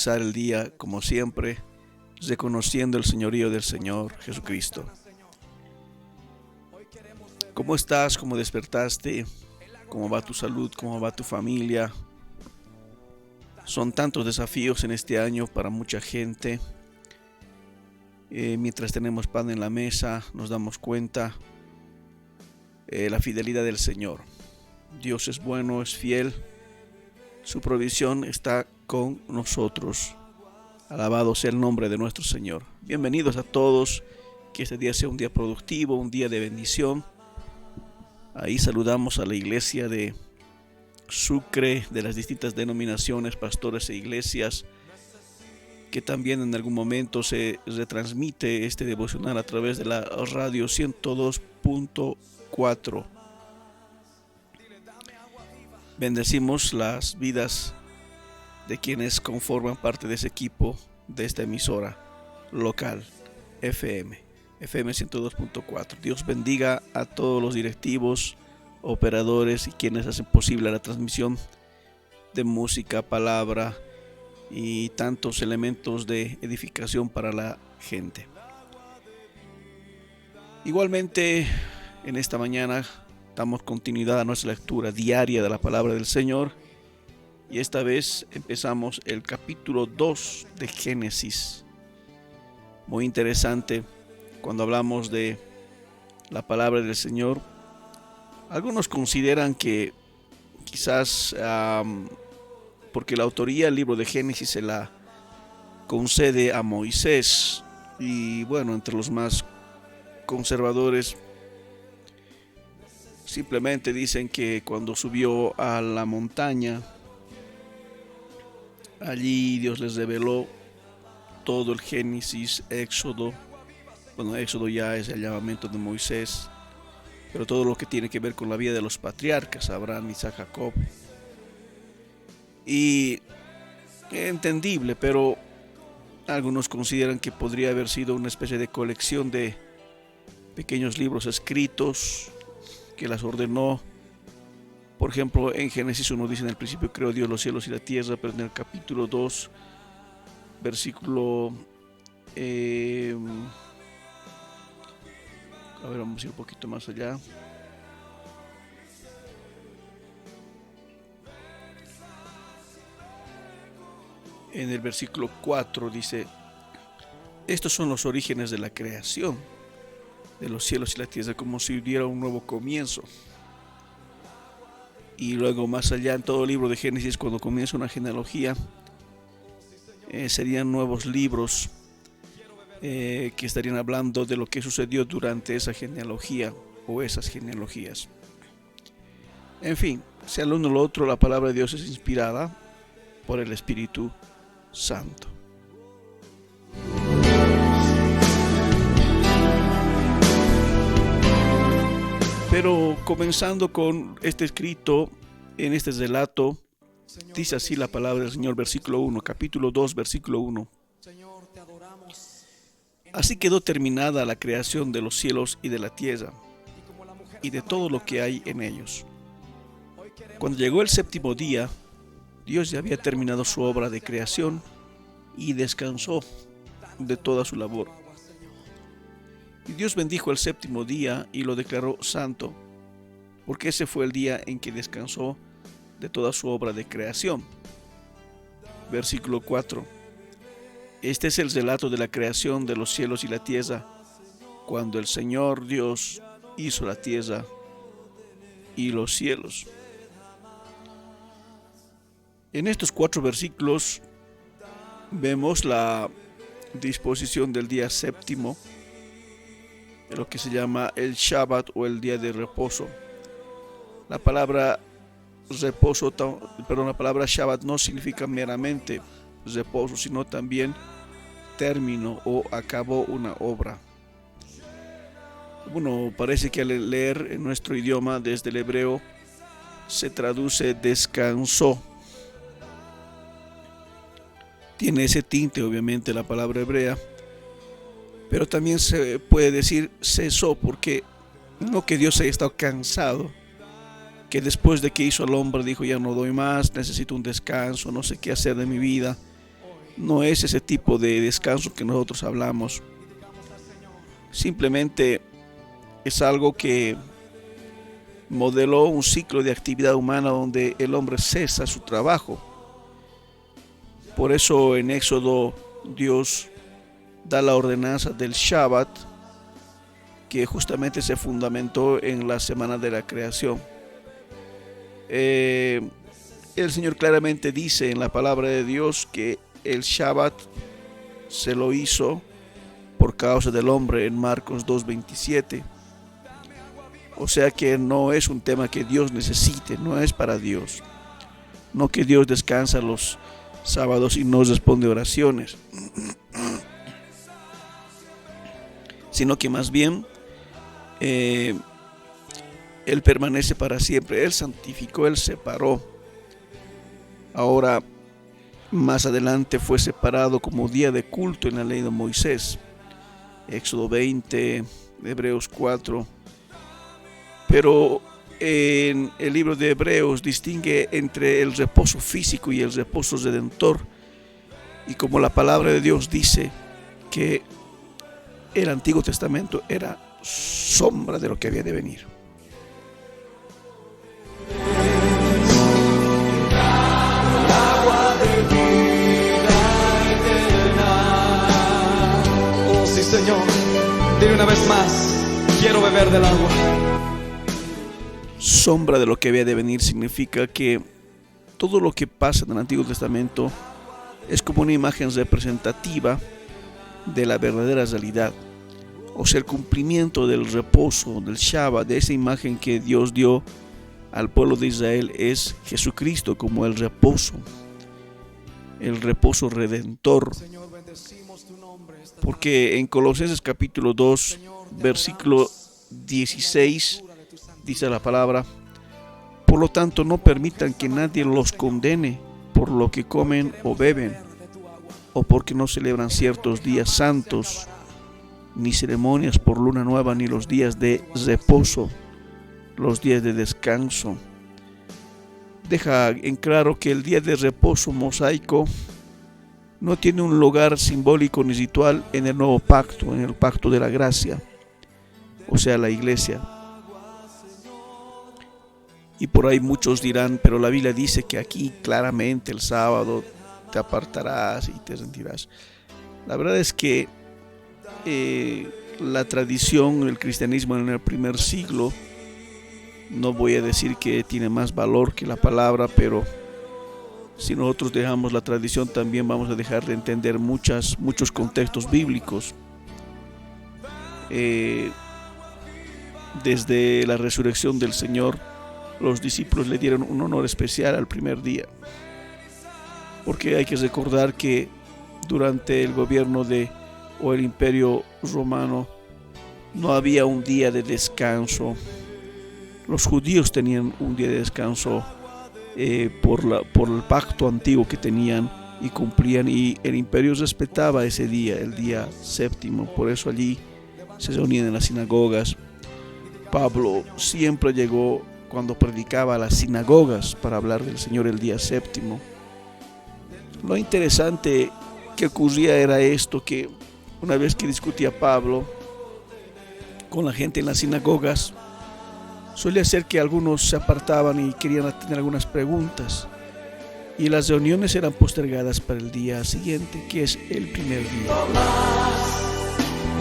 comenzar el día, como siempre, reconociendo el señorío del Señor Jesucristo. ¿Cómo estás? ¿Cómo despertaste? ¿Cómo va tu salud? ¿Cómo va tu familia? Son tantos desafíos en este año para mucha gente. Mientras tenemos pan en la mesa, nos damos cuenta la fidelidad del Señor. Dios es bueno, es fiel. Su provisión está con nosotros. Alabado sea el nombre de nuestro Señor. Bienvenidos a todos. Que este día sea un día productivo, un día de bendición. Ahí saludamos a la iglesia de Sucre, de las distintas denominaciones, pastores e iglesias, que también en algún momento se retransmite este devocional a través de la radio 102.4. Bendecimos las vidas de quienes conforman parte de ese equipo de esta emisora local FM 102.4. Dios bendiga a todos los directivos, operadores y quienes hacen posible la transmisión de música, palabra y tantos elementos de edificación para la gente. Igualmente, en esta mañana damos continuidad a nuestra lectura diaria de la palabra del Señor y esta vez empezamos el capítulo 2 de Génesis. Muy interesante cuando hablamos de la palabra del Señor. Algunos consideran que quizás porque la autoría del libro de Génesis se la concede a Moisés, y bueno, entre los más conservadores simplemente dicen que cuando subió a la montaña, allí Dios les reveló todo el Génesis, Éxodo. Bueno, Éxodo ya es el llamamiento de Moisés, pero todo lo que tiene que ver con la vida de los patriarcas, Abraham, Isaac, Jacob. Y entendible, pero algunos consideran que podría haber sido una especie de colección de pequeños libros escritos que las ordenó. Por ejemplo, en Génesis 1 dice: en el principio creó Dios los cielos y la tierra, pero en el capítulo 2, versículo... vamos a ir un poquito más allá. En el versículo 4 dice: estos son los orígenes de la creación de los cielos y la tierra, como si hubiera un nuevo comienzo. Y luego más allá, en todo el libro de Génesis, cuando comienza una genealogía, serían nuevos libros que estarían hablando de lo que sucedió durante esa genealogía o esas genealogías. En fin, sea lo uno o lo otro, la palabra de Dios es inspirada por el Espíritu Santo. Pero comenzando con este escrito, en este relato, dice así la palabra del Señor, versículo 1, capítulo 2, versículo 1. Así quedó terminada la creación de los cielos y de la tierra, y de todo lo que hay en ellos. Cuando llegó el séptimo día, Dios ya había terminado su obra de creación y descansó de toda su labor. Y Dios bendijo el séptimo día y lo declaró santo, porque ese fue el día en que descansó de toda su obra de creación. Versículo 4. Este es el relato de la creación de los cielos y la tierra, cuando el Señor Dios hizo la tierra y los cielos. En estos 4 versículos vemos la disposición del día séptimo, lo que se llama el Shabbat o el día de reposo. La palabra la palabra Shabbat no significa meramente reposo, sino también término o acabó una obra. Bueno, parece que al leer en nuestro idioma desde el hebreo se traduce descansó. Tiene ese tinte, obviamente, la palabra hebrea, pero también se puede decir cesó, porque no que Dios haya estado cansado, que después de que hizo al hombre dijo: ya no doy más, necesito un descanso, no sé qué hacer de mi vida. no es ese tipo de descanso que nosotros hablamos. Simplemente es algo que modeló un ciclo de actividad humana donde el hombre cesa su trabajo. Por eso en Éxodo Dios da la ordenanza del Shabbat, que justamente se fundamentó en la semana de la creación. El Señor claramente dice en la palabra de Dios que el Shabbat se lo hizo por causa del hombre en Marcos 2:27. O sea que no es un tema que Dios necesite, no es para Dios. No que Dios descansa los sábados y no responde oraciones, sino que más bien Él permanece para siempre. Él santificó, Él separó. Ahora, más adelante fue separado como día de culto en la ley de Moisés. Éxodo 20, Hebreos 4. Pero en el libro de Hebreos distingue entre el reposo físico y el reposo redentor. Y como la palabra de Dios dice que el Antiguo Testamento era sombra de lo que había de venir. Oh sí, Señor, dile una vez más, quiero beber del agua. Sombra de lo que había de venir significa que todo lo que pasa en el Antiguo Testamento es como una imagen representativa de la verdadera realidad. O sea, el cumplimiento del reposo, del Shabbat, de esa imagen que Dios dio al pueblo de Israel, es Jesucristo como el reposo redentor. Porque en Colosenses capítulo 2, versículo 16, dice la palabra: por lo tanto, no permitan que nadie los condene por lo que comen o beben, o porque no celebran ciertos días santos, ni ceremonias por luna nueva, ni los días de reposo, los días de descanso. Deja en claro que el día de reposo mosaico no tiene un lugar simbólico ni ritual en el nuevo pacto, en el pacto de la gracia, o sea, la iglesia. Y por ahí muchos dirán, pero la Biblia dice que aquí claramente el sábado te apartarás y te sentirás. La verdad es que la tradición, el cristianismo en el primer siglo, no voy a decir que tiene más valor que la palabra, pero si nosotros dejamos la tradición, también vamos a dejar de entender muchos contextos bíblicos. Desde la resurrección del Señor, los discípulos le dieron un honor especial al primer día, porque hay que recordar que durante el gobierno o el imperio romano no había un día de descanso. Los judíos tenían un día de descanso por el pacto antiguo que tenían y cumplían, y el imperio respetaba ese día, el día séptimo. Por eso allí se reunían en las sinagogas. Pablo siempre llegó cuando predicaba a las sinagogas para hablar del Señor el día séptimo. Lo interesante que ocurría era esto, que una vez que discutía Pablo con la gente en las sinagogas, solía ser que algunos se apartaban y querían tener algunas preguntas, y las reuniones eran postergadas para el día siguiente, que es el primer día.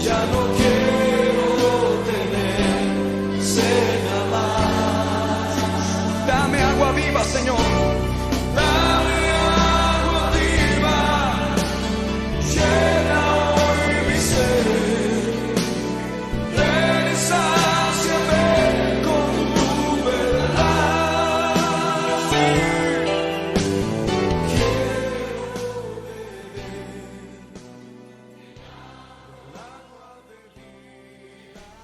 Ya no quiero tener sed más. Dame agua viva, Señor. Dame agua viva. Llena hoy mi sed. Ven y sáciame con tu verdad.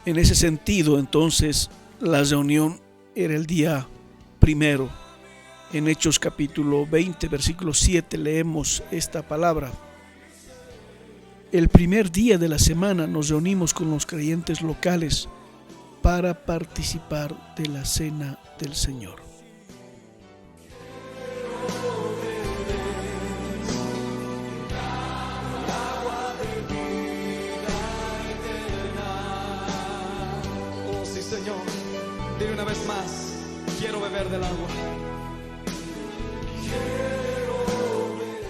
En ese sentido, entonces, la reunión era el día primero. En Hechos capítulo 20, versículo 7, leemos esta palabra: el primer día de la semana nos reunimos con los creyentes locales para participar de la cena del Señor. una vez más quiero beber del agua.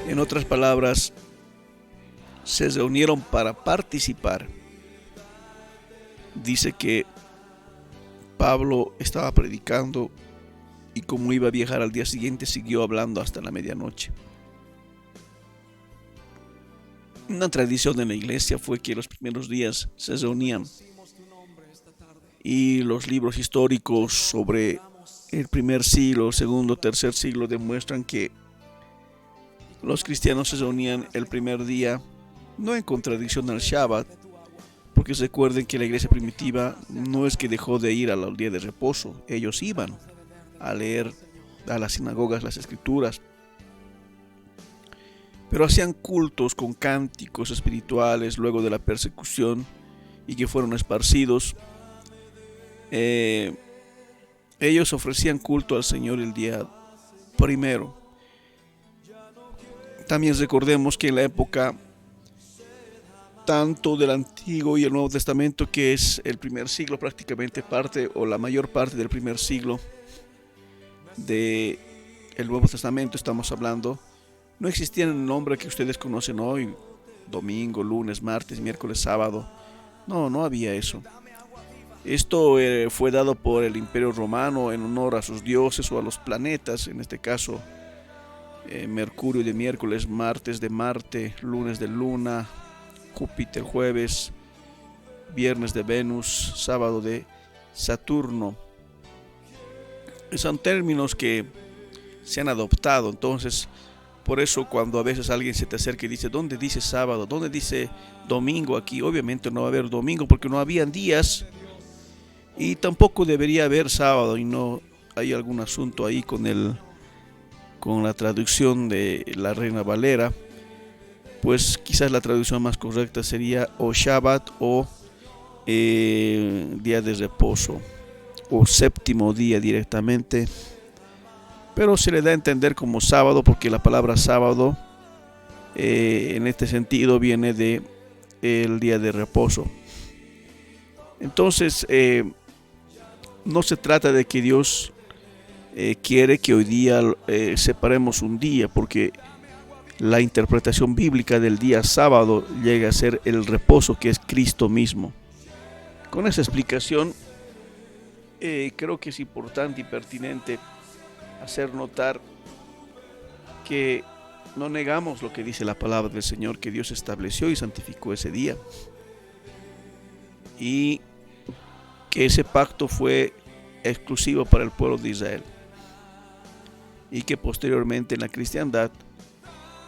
En otras palabras, se reunieron para participar. Dice que Pablo estaba predicando y como iba a viajar al día siguiente, siguió hablando hasta la medianoche. Una tradición en la iglesia fue que los primeros días se reunían y los libros históricos sobre el primer siglo, segundo, tercer siglo demuestran que los cristianos se reunían el primer día, no en contradicción al Shabbat, porque recuerden que la iglesia primitiva no es que dejó de ir al día de reposo, ellos iban a leer a las sinagogas las escrituras, pero hacían cultos con cánticos espirituales luego de la persecución y que fueron esparcidos. Ellos ofrecían culto al Señor el día primero. También recordemos que en la época tanto del Antiguo y el Nuevo Testamento, que es el primer siglo, prácticamente parte o la mayor parte del primer siglo del Nuevo Testamento estamos hablando, no existía el nombre que ustedes conocen hoy, domingo, lunes, martes, miércoles, sábado. No había eso. Esto fue dado por el Imperio Romano en honor a sus dioses o a los planetas, en este caso Mercurio de miércoles, martes de Marte, lunes de Luna, Júpiter jueves, viernes de Venus, sábado de Saturno. Son términos que se han adoptado, entonces por eso cuando a veces alguien se te acerca y dice ¿dónde dice sábado? ¿Dónde dice domingo aquí? Obviamente no va a haber domingo porque no habían días y tampoco debería haber sábado, y no hay algún asunto ahí con la traducción de la Reina Valera. Pues quizás la traducción más correcta sería o Shabbat o día de reposo o séptimo día directamente, pero se le da a entender como sábado porque la palabra sábado en este sentido viene de el día de reposo. Entonces no se trata de que Dios quiere que hoy día separemos un día, porque la interpretación bíblica del día sábado llega a ser el reposo que es Cristo mismo. Con esa explicación creo que es importante y pertinente hacer notar que no negamos lo que dice la palabra del Señor, que Dios estableció y santificó ese día y que ese pacto fue exclusivo para el pueblo de Israel y que posteriormente en la cristiandad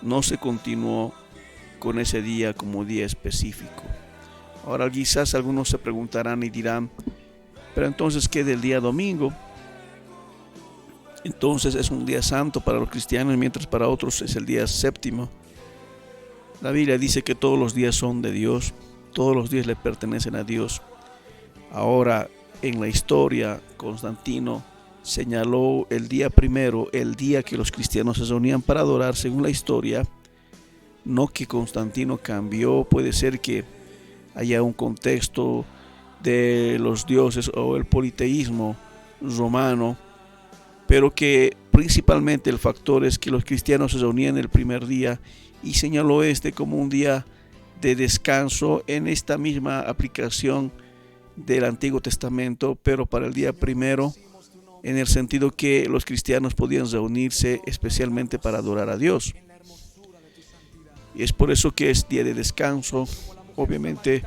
no se continuó con ese día como día específico. Ahora quizás algunos se preguntarán y dirán, pero entonces ¿qué del día domingo? Entonces es un día santo para los cristianos, mientras para otros es el día séptimo. La Biblia dice que todos los días son de Dios, todos los días le pertenecen a Dios. Ahora en la historia Constantino señaló el día primero, el día que los cristianos se reunían para adorar según la historia. No que Constantino cambió, puede ser que haya un contexto de los dioses o el politeísmo romano, pero que principalmente el factor es que los cristianos se reunían el primer día y señaló este como un día de descanso en esta misma aplicación del Antiguo Testamento, pero para el día primero, en el sentido que los cristianos podían reunirse especialmente para adorar a Dios. Y es por eso que es día de descanso. Obviamente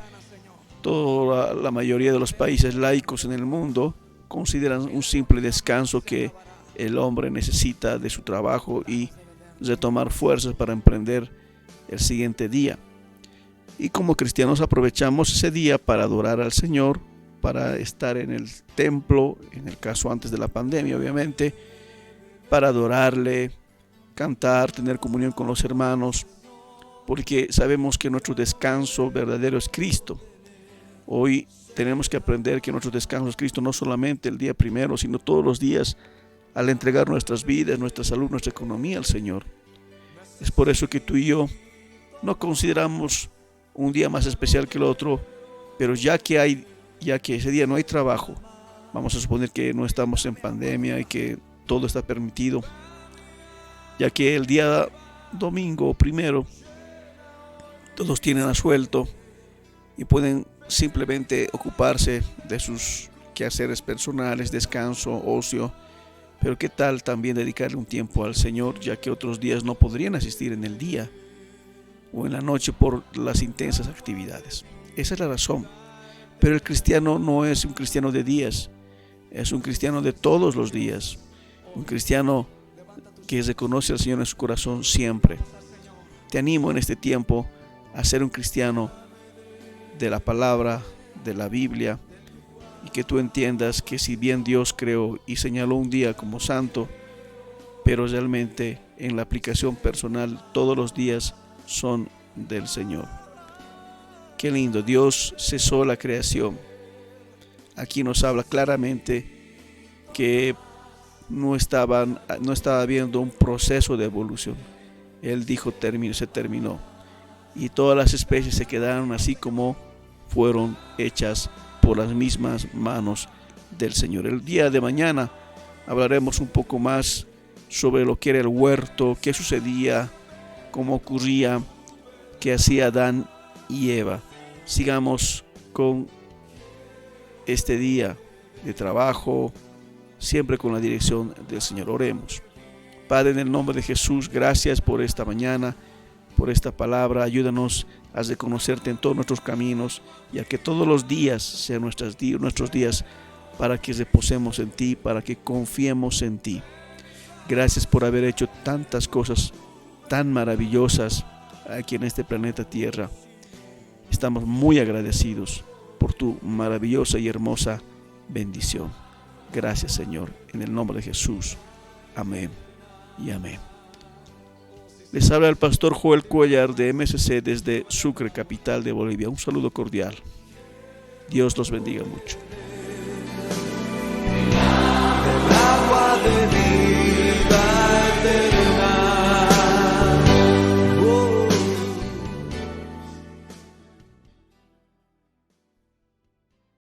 toda la mayoría de los países laicos en el mundo consideran un simple descanso que el hombre necesita de su trabajo y retomar fuerzas para emprender el siguiente día. Y como cristianos aprovechamos ese día para adorar al Señor, para estar en el templo, en el caso antes de la pandemia obviamente, para adorarle, cantar, tener comunión con los hermanos, porque sabemos que nuestro descanso verdadero es Cristo. Hoy tenemos que aprender que nuestro descanso es Cristo, no solamente el día primero, sino todos los días al entregar nuestras vidas, nuestra salud, nuestra economía al Señor. Es por eso que tú y yo no consideramos un día más especial que el otro, pero ya que ese día no hay trabajo, Vamos a suponer que no estamos en pandemia y que todo está permitido, ya que el día domingo primero todos tienen asuelto y pueden simplemente ocuparse de sus quehaceres personales, descanso, ocio. Pero qué tal también dedicarle un tiempo al Señor, ya que otros días no podrían asistir en el día o en la noche por las intensas actividades. Esa es la razón. Pero el cristiano no es un cristiano de días, es un cristiano de todos los días, un cristiano que reconoce al Señor en su corazón siempre. Te animo en este tiempo a ser un cristiano de la palabra, de la Biblia, y que tú entiendas que si bien Dios creó y señaló un día como santo, pero realmente en la aplicación personal todos los días son del Señor. Qué lindo, Dios cesó la creación. Aquí nos habla claramente que no estaba habiendo un proceso de evolución. Él dijo se terminó. Y todas las especies se quedaron así como fueron hechas por las mismas manos del Señor. El día de mañana hablaremos un poco más sobre lo que era el huerto, qué sucedía, cómo ocurría, qué hacía Adán y Eva. Sigamos con este día de trabajo, siempre con la dirección del Señor. Oremos. Padre, en el nombre de Jesús, gracias por esta mañana, por esta palabra. Ayúdanos a reconocerte en todos nuestros caminos y a que todos los días sean nuestros días para que reposemos en ti, para que confiemos en ti. Gracias por haber hecho tantas cosas tan maravillosas aquí en este planeta Tierra. Estamos muy agradecidos por tu maravillosa y hermosa bendición. Gracias, Señor, en el nombre de Jesús. Amén y amén. Les habla el pastor Joel Cuellar de MSC desde Sucre, capital de Bolivia. Un saludo cordial. Dios los bendiga mucho. El agua de